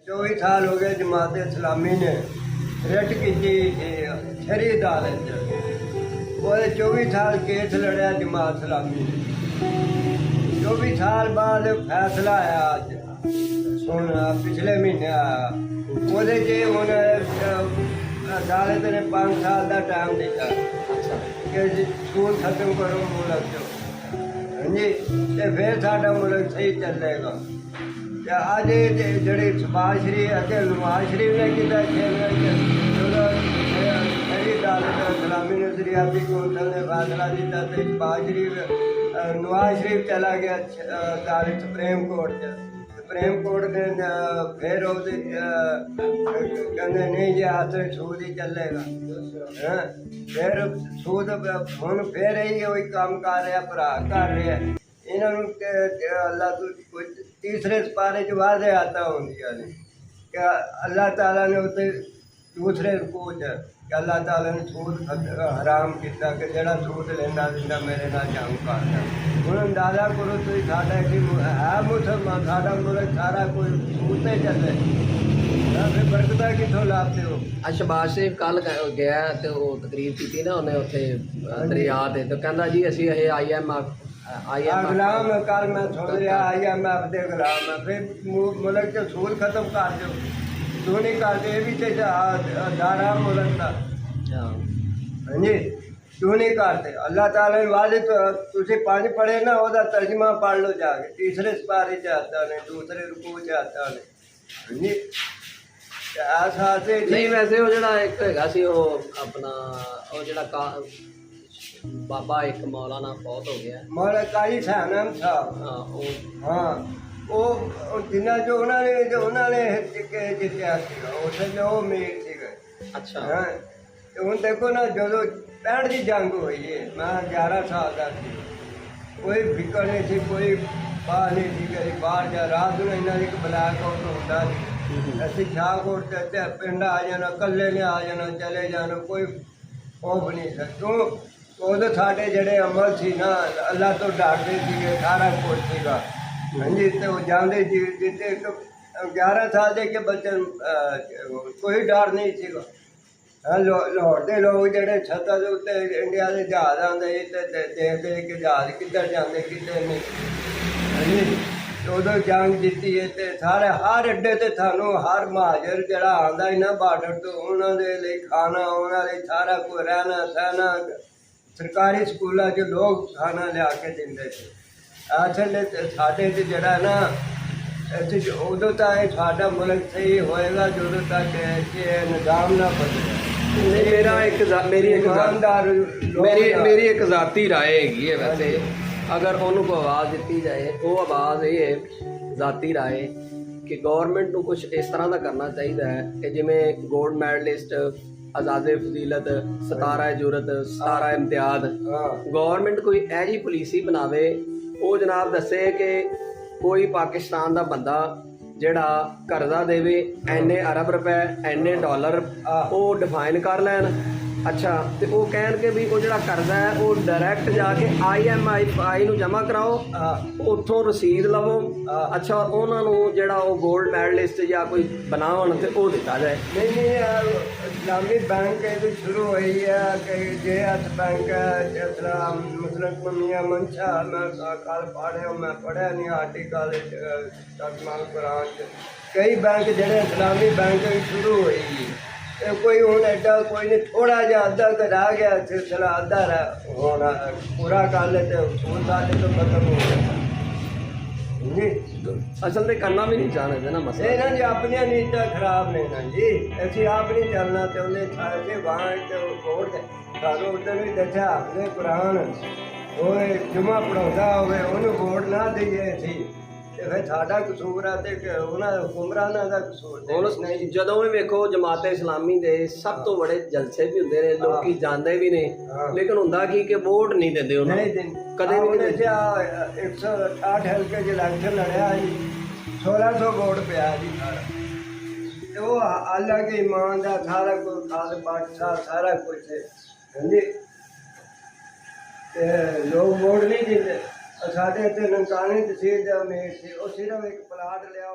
24 साल हो गए जमात इस्लामी ने रिट की शरी अदालत वो 24 साल केस लड़िया जमात इस्लामी ने 24 साल बाद फैसला आया अज हूँ पिछले महीने आया वो अदालत ने 5 साल का टाइम दिता कि स्कूल खत्म करो मुल्क चो हाँ जी तो फिर साडा मुल्क सही चलेगा। अज जी शबाज शरीफ नवाज शरीफ ने किया शरी अदालत इस्लामी नजरियाती कौंसल ने फैसला दिता तो शबाज शरीफ नवाज शरीफ चला गया अदालत सुप्रीम कोर्ट सुप्रीम कोर्ट ने फिर कहते नहीं जी हाथ सूद ही चलेगा फिर सूद हूँ फिर यही काम कर रहा भरा कर रहा इन्हों अल्लाह तो कोई तीसरे सपारे च वादे आता होंगे ने कि अल्लाह ताला ने उत्ते दूसरे रुकू च कि अल्लाह ताला ने सूद हराम किया कि जड़ा सूद लेंदा दिंदा मेरे नाल जंग करदा हुण अंदाजा करो तुसीं साडा कि है मुसलमान साडा मुल्क सारा कोई सूद ते चले फिर बरकत कितों लाते हो। शबाज शरीफ कल गया तो तकरीर की ना उन्हें उत्थे दरिया ते तो कहंदा जी असीं IMF गुलाम कल मैं सुन रहा IMF के गुलाम है फिर मुल्क च सूद खत्म कर दो क्यों नहीं करते ये भी तो दारा मुल्क का हाँ जी क्यों नहीं करते अल्लाह ताला ने वादे तुझे 5 पढ़े ना वह तर्जमा पढ़ लो जाके तीसरे सपारे च आता ने दूसरे रुकू च आता ने हाँ जी नहीं वैसे वो जड़ा एक हैगा सी वो अपना वो जड़ा बाबा एक मौलाना बहुत हो गया मौला काली साहब साहब हाँ वो जिन्ना जो उन्होंने जितया उस मीर सी अच्छा हाँ तो हूँ देखो ना जो 65 की जंग हुई है मैं 11 साल का सी कोई फिक्र नहीं थी कोई बाहर नहीं थी कहीं बाहर जा रात में इन्हों एक ब्लैक आउट होता नहीं असं शाहकोट पिंड आ जाना कल्ले ने आ जाना चले जाना कोई खौफ नहीं था क्यों उदो साढ़े जड़े अमल सी ना अल्लाह तो डरते थे सारा कुछ सीगा हाँ जी तो जाते जिते 11 साल के बच्चे कोई डर नहीं सीगा हाँ लाहौर के लोग जड़े छत्ता के उत्ते इंडिया के जहाज आते देखते कि जहाज किधर जाते किधर नहीं हाँ जी उदो जंग जीती है तो सारे हर अड्डे ते थानू हर महाजर जड़ा आंदा ही ना बार्डर तो उन्होंने खाना उन्होंने सारा कोई रहना सहना सरकारी स्कूलों च लोग खाना लिया के देंगे असल साढ़े जड़ा ना उदो तक साडा मुल्क सही होएगा जो तक निज़ाम ना बदले। मेरी एक ज़ाती राय हैगी है वैसे अगर उन्होंने को आवाज़ दी जाए वो आवाज़ ये है ज़ाती राय कि गौरमेंट को कुछ इस तरह का करना चाहिए है कि जिमें गोल्ड मैडलिस्ट आज़ादे फजीलत 17 जुरत 17 इम्तियाज गौरमेंट कोई ऐसी पॉलिसी बनावे वो जनाब दसे कि कोई पाकिस्तान का बंदा जिहड़ा कर्जा देवे इन्ने अरब रुपए इन्ने डॉलर वो डिफाइन कर लैन अच्छा तो वो कहन के भी वो जिहड़ा कर्जा है वो डायरैक्ट जाके IMF नूं जमा कराओ उत्थों रसीद लवो अच्छा उन्होंने जिहड़ा वो गोल्ड मैडलिस्ट या कोई बनावन तो वो दिता जाए। नहीं इस्लामी बैंक शुरू हुई है कि JS बैंक मतलब मियां मंशा मैं कल पढ़े मैं पढ़िया नहीं आर्टिकल तर्जमाल कुरान कई बैंक जड़े इस्लामी बैंक शुरू हुई कोई हूँ एडा कोई नहीं थोड़ा जहा अद्धा रह गया सिलसिला अद्धा होना पूरा कर ले तो सूद साढ़े तो खत्म हो गया जी असल में करना भी नहीं चाहते ना मसला ना जी अपन नीयत खराब नहीं ना जी असं आप नहीं चलना चाहते सारे वहाँ कोर्ट सानू उधर भी दसिया अपने कुरान वो जुमा पढ़ाता हो वोट ना दईए असी फिर साडा कसूर है तो हुक्मराना का कसूर नहीं। जदों भी वेखो जमात इस्लामी के सब तो बड़े जलसे भी होंगे ने लोग जाते भी ने लेकिन होंदा की कि वोट नहीं देंदे कदे भी नहीं 168 हल्के इलेक्शन लड़िया जी 1600 वोट पाया जी सारा तो वो अल्लाह के ईमान का सारा कुछ खाद बादशाह सारा कुछ हाँ जी लोग वोट नहीं देते साढ़े इतने ननकाने तहसील का मेट से सिर्फ एक प्लाट लिया